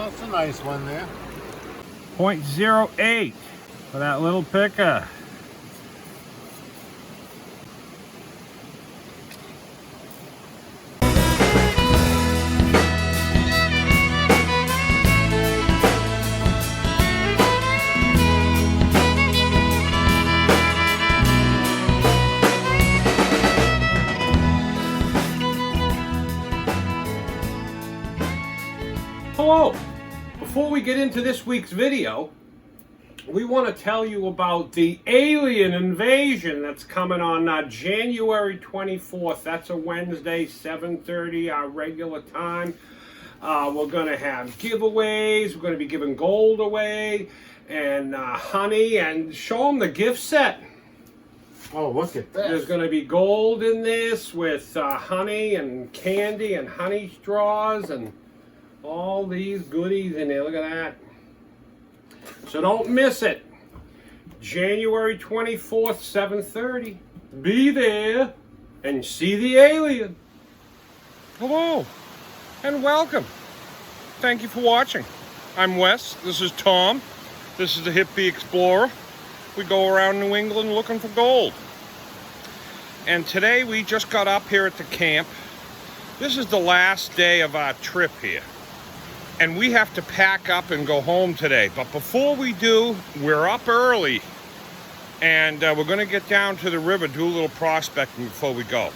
Oh, that's a nice one there. 0.08 for that little picker. Hello! Before we get into this week's video, we want to tell you about the alien invasion that's coming on January 24th. That's a Wednesday, 7:30, our regular time. We're going to have giveaways. We're going to be giving gold away and honey, and show them the gift set. Oh, look at this. There's going to be gold in this with honey and candy and honey straws and all these goodies in there. Look at that. So don't miss it. January 24th, 7:30. Be there and see the alien. Hello and welcome. Thank you for watching. I'm Wes. This is Tom. This is the Hippie Explorer. We go around New England looking for gold. And today we just got up here at the camp. This is the last day of our trip here. And we have to pack up and go home today. But before we do, we're up early. And we're going to get down to the river, do a little prospecting before we go.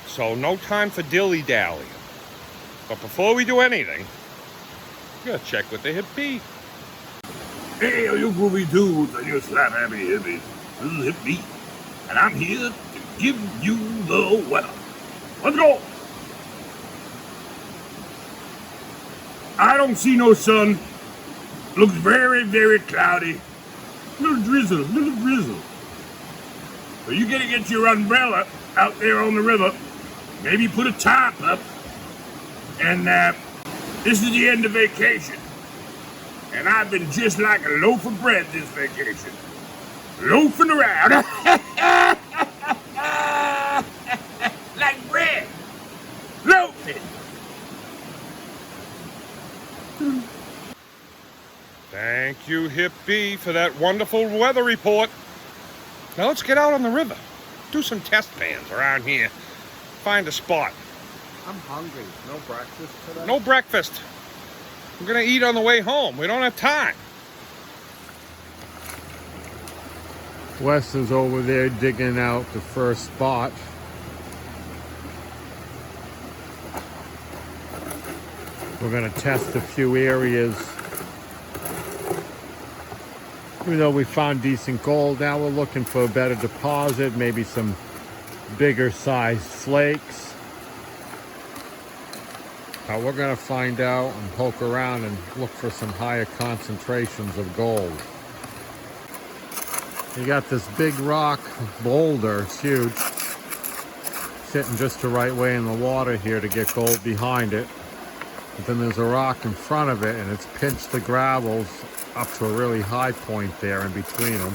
So no time for dilly-dally. But before we do anything, we got to check with the hippie. Hey, all you groovy dudes and you slap happy hippies. This is Hippie. And I'm here to give you the weather. Let's go! I don't see no sun. Looks very, very cloudy. Little drizzle. So you gotta get your umbrella out there on the river. Maybe put a tarp up. And this is the end of vacation. And I've been just like a loaf of bread this vacation. Loafing around. Like bread. Loafing. Thank you, hippie, for that wonderful weather report. Now let's get out on the river. Do some test pans around here. Find a spot. I'm hungry. No breakfast today? No breakfast. We're going to eat on the way home. We don't have time. Wes is over there digging out the first spot. We're going to test a few areas. Even though we found decent gold, now we're looking for a better deposit, maybe some bigger sized flakes. We're going to find out and poke around and look for some higher concentrations of gold. You got this big rock boulder, it's huge, sitting just the right way in the water here to get gold behind it. But then there's a rock in front of it, and it's pinched the gravels up to a really high point there in between them.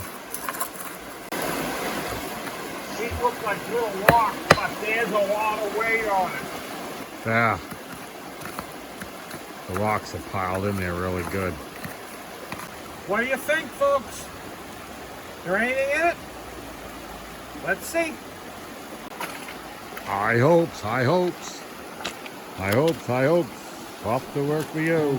These look like little rocks, but there's a lot of weight on it. Yeah. The rocks are piled in there really good. What do you think, folks? Is there anything in it? Let's see. High hopes, high hopes. High hopes, high hopes. Off to work we go.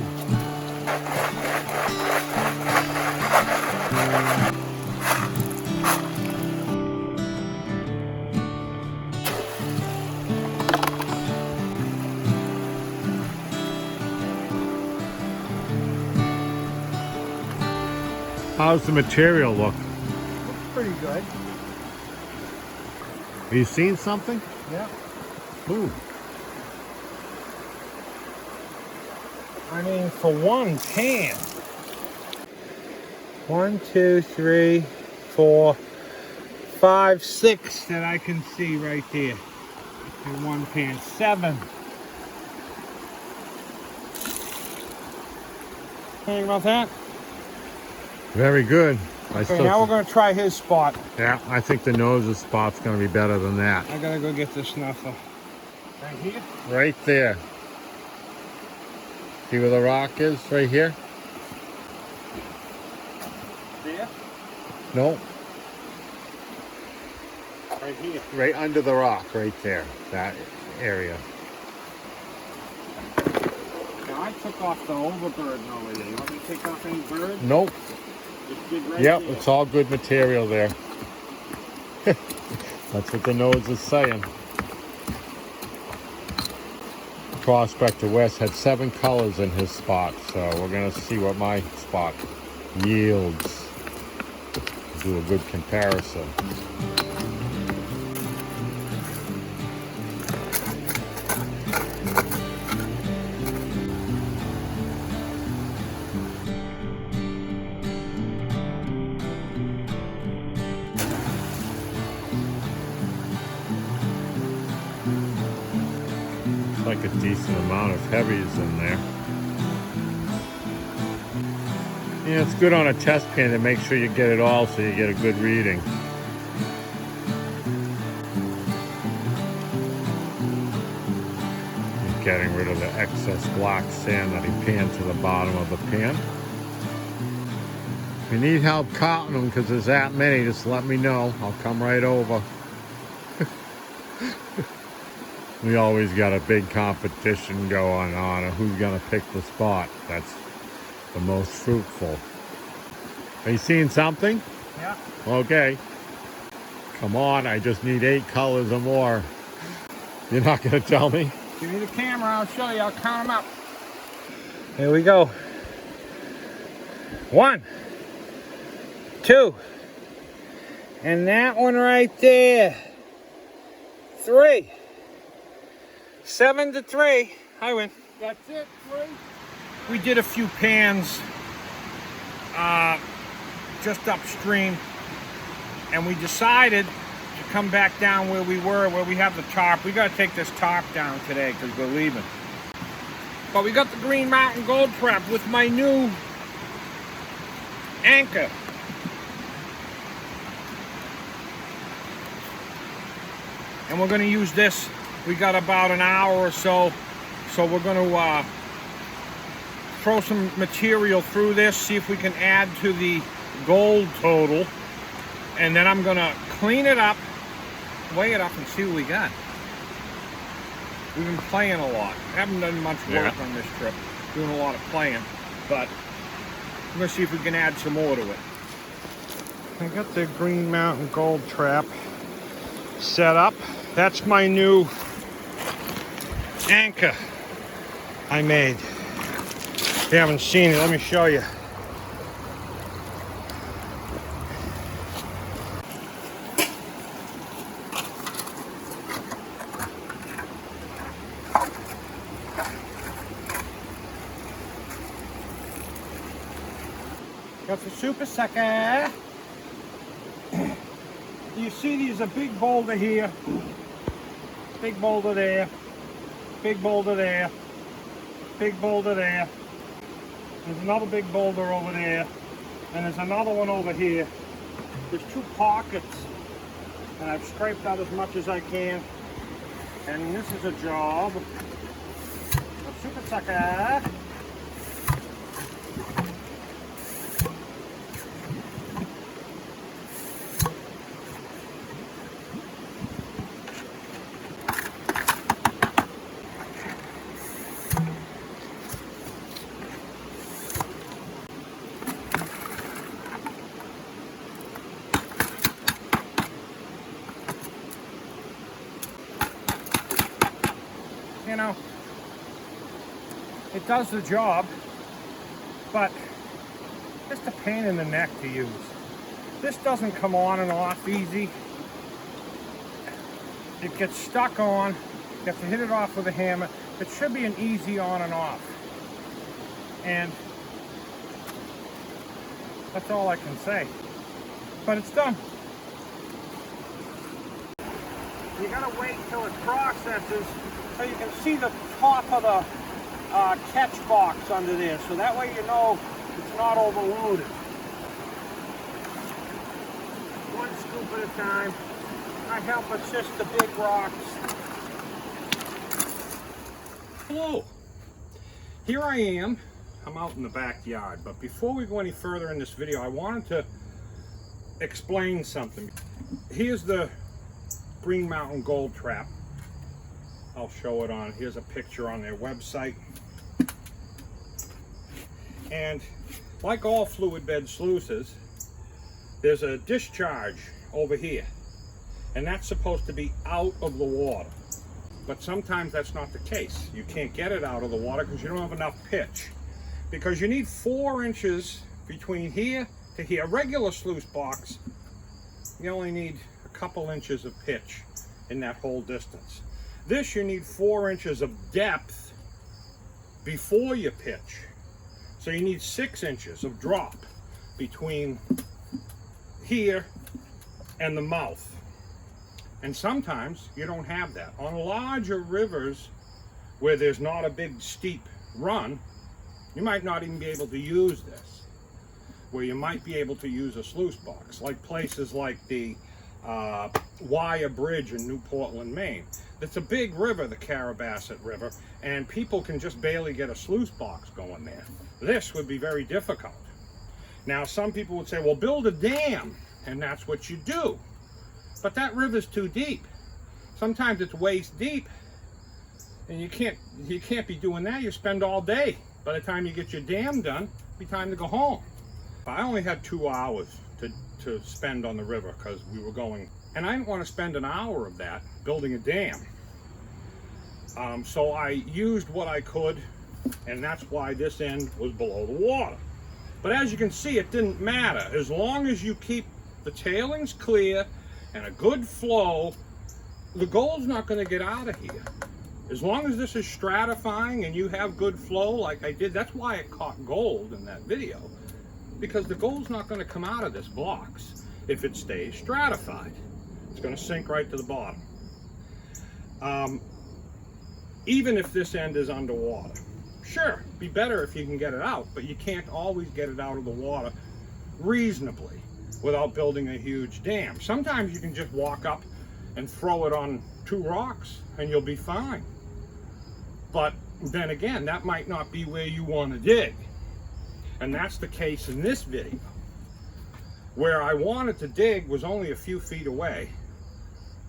How's the material look? Looks pretty good. Have you seen something? Yeah. Ooh. I mean, for one pan. 1, 2, 3, 4, 5, 6 that I can see right there. In one pan. 7. Think about that? Very good. Okay, now we're going to try his spot. Yeah, I think the noses spot's going to be better than that. I got to go get the snuffer. Right here? Right there. See where the rock is? Right here? There? No, Right here. right under the rock, right there. That area. Now I took off the overburden over there. You want me to take off any bird? Nope. Just dig right Yep, there. it's all good material there. That's what the nose is saying. Prospector West had 7 colors in his spot, so we're gonna see what my spot yields. Do a good comparison. Like a decent amount of heavies in there. Yeah, it's good on a test pan to make sure you get it all so you get a good reading. He's getting rid of the excess black sand that he panned to the bottom of the pan. If you need help counting them because there's that many, just let me know. I'll come right over. We always got a big competition going on of who's gonna pick the spot that's the most fruitful. Are you seeing something? Yeah. Okay. Come on, I just need 8 colors or more. You're not gonna tell me? Give me the camera, I'll show you, I'll count them up. Here we go. 1, 2, and that one right there. 3. 7 to 3. I win. That's it, 3. We did a few pans just upstream, and we decided to come back down where we were, where we have the tarp. We got to take this tarp down today because we're leaving. But we got the Green Mountain Gold Trap with my new anchor. And we're going to use this. We got about an hour or so, so we're going to throw some material through this, see if we can add to the gold total, and then I'm going to clean it up, weigh it up, and see what we got. We've been playing a lot. Haven't done much work on this trip, doing a lot of playing, but we're going to see if we can add some more to it. I got the Green Mountain Gold Trap set up. That's my new anchor I made. If you haven't seen it, let me show you. Got the super sucker. You see there's a big boulder here, big boulder there, big boulder there, big boulder there. There's another big boulder over there, and there's another one over here. There's 2 pockets, and I've scraped out as much as I can. And this is a job of super sucker. You know, it does the job, but it's a pain in the neck to use. This doesn't come on and off easy. It gets stuck on. You have to hit it off with a hammer. It should be an easy on and off. And that's all I can say. But it's done. You gotta wait till it processes so you can see the top of the catch box under there. So that way you know it's not overloaded. One scoop at a time. I help assist the big rocks. Hello. here I am. I'm out in the backyard, but before we go any further in this video, I wanted to explain something. Here's the Green Mountain GoldTrap. I'll show it on, here's a picture on their website. And like all fluid bed sluices, there's a discharge over here, and that's supposed to be out of the water. But sometimes that's not the case. You can't get it out of the water because you don't have enough pitch. Because you need 4 inches between here to here. A regular sluice box, you only need a couple inches of pitch in that whole distance. This, you need 4 inches of depth before you pitch. So you need 6 inches of drop between here and the mouth. And sometimes you don't have that. On larger rivers where there's not a big steep run, you might not even be able to use this. Where you might be able to use a sluice box, like places like the Wire Bridge in New Portland, Maine. It's a big river, the Carabasset River, and people can just barely get a sluice box going there. This would be very difficult. Now, some people would say, well, build a dam, and that's what you do. But that river's too deep. Sometimes it's waist deep, and you can't be doing that. You spend all day. By the time you get your dam done, it'll be time to go home. I only had 2 hours to spend on the river because we were going, and I didn't want to spend an hour of that building a dam. So I used what I could, and that's why this end was below the water. But as you can see, it didn't matter. As long as you keep the tailings clear and a good flow, the gold's not going to get out of here. As long as this is stratifying and you have good flow like I did, that's why it caught gold in that video. Because the gold's not going to come out of this box if it stays stratified. It's going to sink right to the bottom. Even if this end is underwater. Sure, be better if you can get it out, but you can't always get it out of the water reasonably without building a huge dam. Sometimes you can just walk up and throw it on 2 rocks and you'll be fine. But then again, that might not be where you want to dig. And that's the case in this video. Where I wanted to dig was only a few feet away.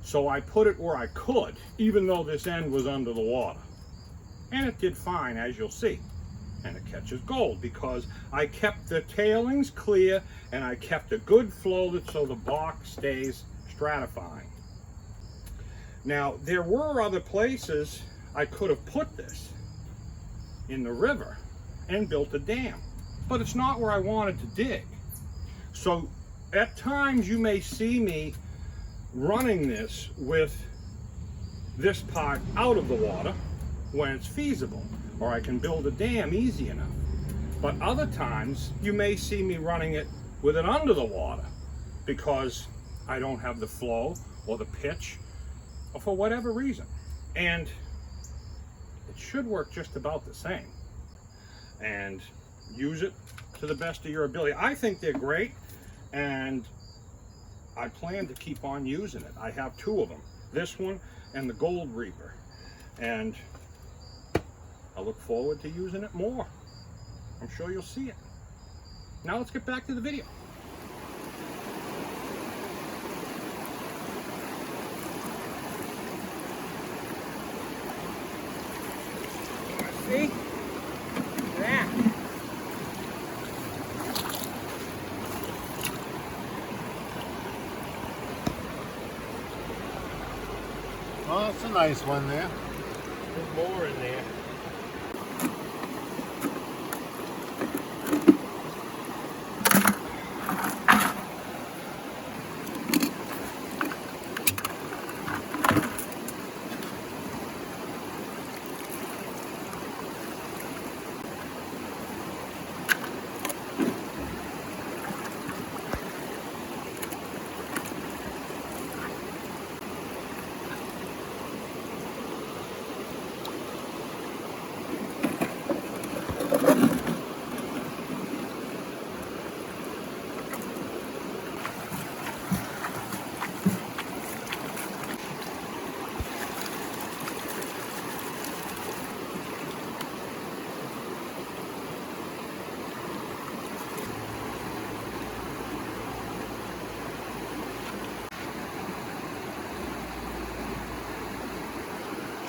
So I put it where I could, even though this end was under the water. And it did fine, as you'll see. And it catches gold because I kept the tailings clear and I kept a good flow so the box stays stratifying. Now, there were other places I could have put this in the river and built a dam. But it's not where I wanted to dig. So at times you may see me running this with this part out of the water when it's feasible, or I can build a dam easy enough. But other times you may see me running it with it under the water because I don't have the flow or the pitch or for whatever reason. And it should work just about the same. And use it to the best of your ability. I think they're great, and I plan to keep on using it. I have 2 of them, this one and the Gold Reaper, and I look forward to using it more. I'm sure you'll see it. Now let's get back to the video. See? Look at that. Oh, that's a nice one there. There's more in there.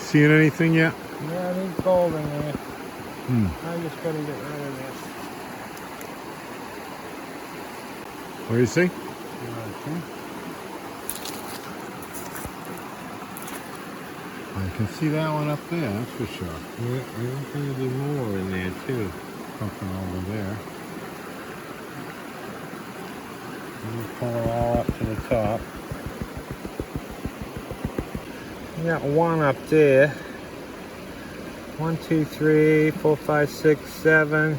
seeing anything yet? Yeah, there's gold in there. Hmm. I just gotta get rid of this. What do you see? Okay. I can see that one up there, that's for sure. Yeah, there's gonna be more in there too. Something over there. Let me pull it all up to the top. We got one up there. 1, 2, 3, 4, 5, 6, 7,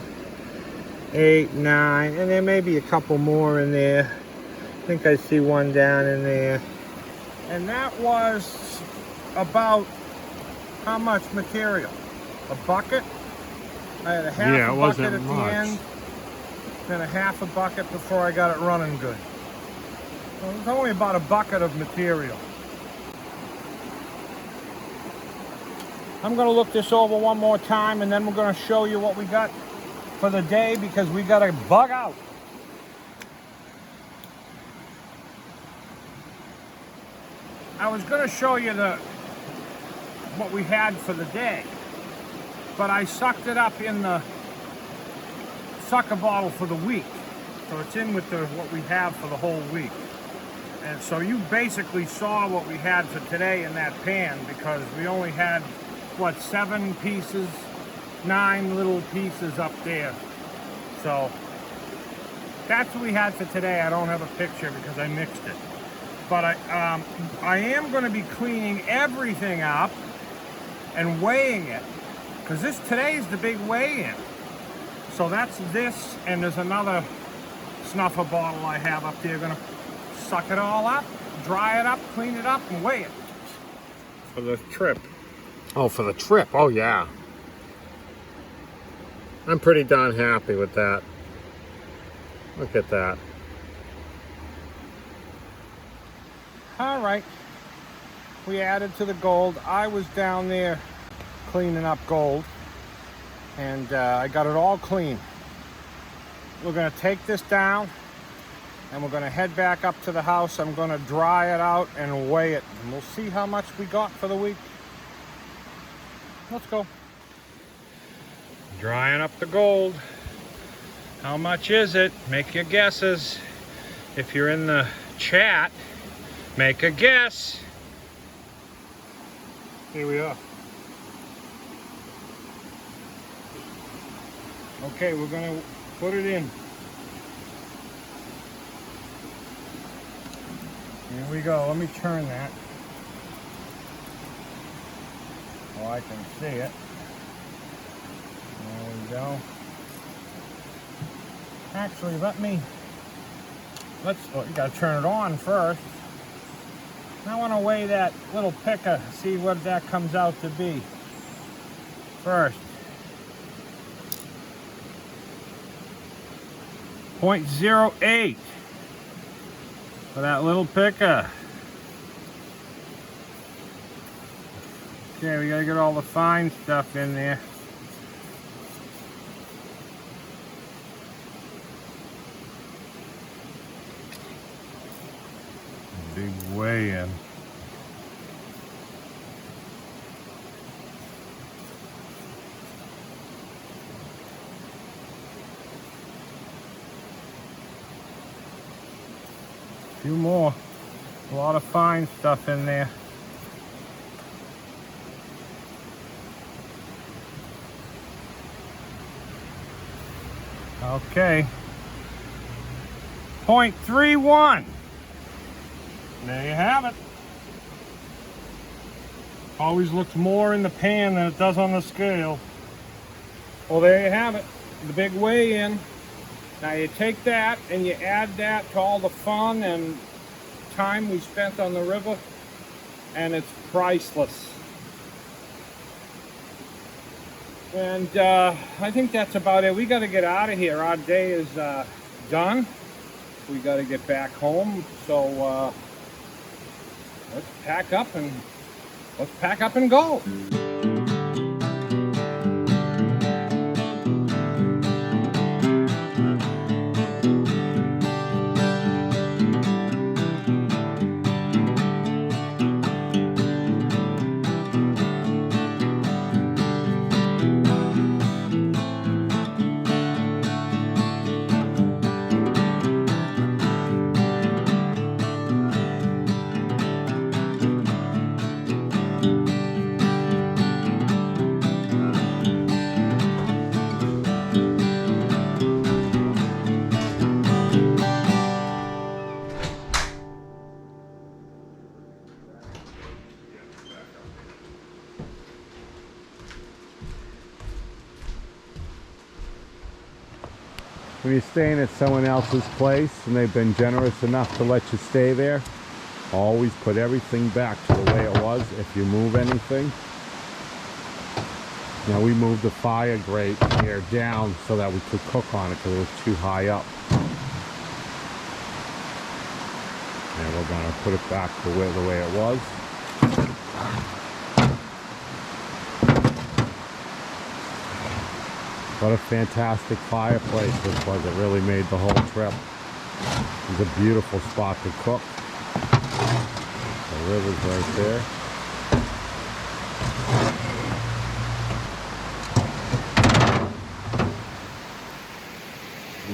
8, 9, and there may be a couple more in there. I think I see one down in there. And that was about how much material? A bucket? I had a half Yeah, a it bucket wasn't at much. the end, then a half a bucket before I got it running good. So it was only about a bucket of material. I'm going to look this over one more time and then we're going to show you what we got for the day because we got to bug out. I was going to show you what we had for the day, but I sucked it up in the sucker bottle for the week. So it's in with what we have for the whole week. And so you basically saw what we had for today in that pan because we only had, what, 7 pieces, 9 little pieces up there. So that's what we had for today. I don't have a picture because I mixed it. But I am going to be cleaning everything up and weighing it because today's the big weigh-in. So that's this, and there's another snuffer bottle I have up there. Going to suck it all up, dry it up, clean it up, and weigh it for the trip. Oh, for the trip. Oh, yeah. I'm pretty darn happy with that. Look at that. All right, we added to the gold. I was down there cleaning up gold, and I got it all clean. We're gonna take this down, and we're gonna head back up to the house. I'm gonna dry it out and weigh it, and we'll see how much we got for the week. Let's go. Drying up the gold. How much is it? Make your guesses. If you're in the chat, make a guess. Here we are. Okay, we're gonna put it in. Here we go. Let me turn that so I can see it. There we go. Actually, oh, you gotta turn it on first. I want to weigh that little picker, see what that comes out to be first. 0.08 for that little picker. Okay, we gotta get all the fine stuff in there. Big weigh-in. A few more. A lot of fine stuff in there. Okay. 0.31. There you have it. Always looks more in the pan than it does on the scale. Well, there you have it. The big weigh-in. Now you take that and you add that to all the fun and time we spent on the river, and it's priceless. And I think that's about it. We got to get out of here. Our day is done. We got to get back home. So let's pack up and go. when you're staying at someone else's place and they've been generous enough to let you stay there, always put everything back to the way it was if you move anything. Now we moved the fire grate here down so that we could cook on it because it was too high up. And we're going to put it back the way it was. What a fantastic fireplace this was. It really made the whole trip. It was a beautiful spot to cook. The river's right there.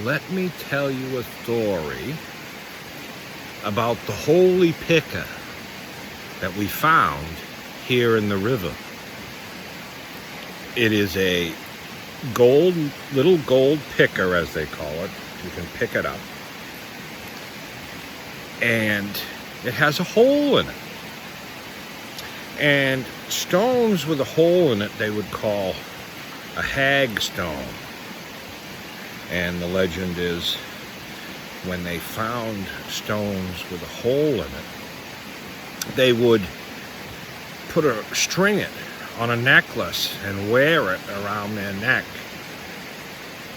Let me tell you a story about the holy picker that we found here in the river. It is a little gold picker, as they call it. You can pick it up. And it has a hole in it. And stones with a hole in it, they would call a hag stone. And the legend is when they found stones with a hole in it, they would string it on a necklace and wear it around their neck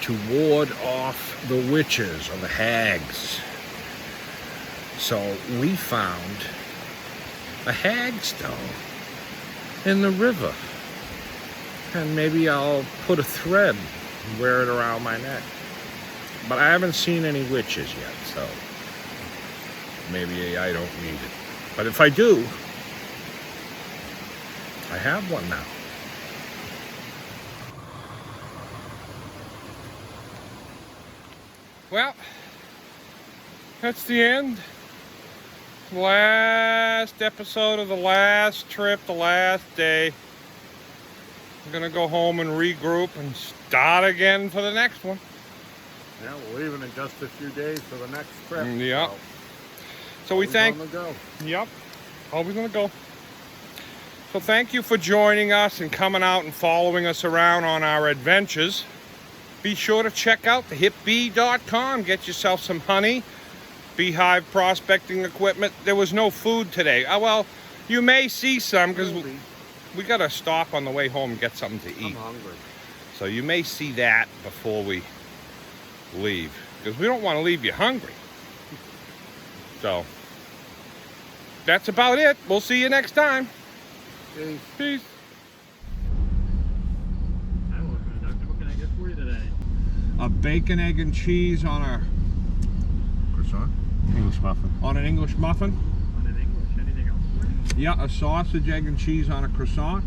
to ward off the witches or the hags. So we found a hag stone in the river. And maybe I'll put a thread and wear it around my neck. But I haven't seen any witches yet, so maybe I don't need it. But if I do, I have one now. Well, that's the end. Last episode of the last trip, the last day. I'm gonna go home and regroup and start again for the next one. Yeah, we're leaving in just a few days for the next trip. Yep. So we thank. On the go. Yep. Always on the go. So thank you for joining us and coming out and following us around on our adventures. Be sure to check out thehipbee.com. Get yourself some honey, beehive prospecting equipment. There was no food today. Well, you may see some because we got to stop on the way home and get something to eat. I'm hungry. So you may see that before we leave, because we don't want to leave you hungry. So that's about it. We'll see you next time. Peace. Peace. Hi, welcome to Doctor. What can I get for you today? A bacon, egg, and cheese on a Croissant? English muffin. on an English muffin. On an English. Anything else for you? Yeah, a sausage, egg, and cheese on a croissant.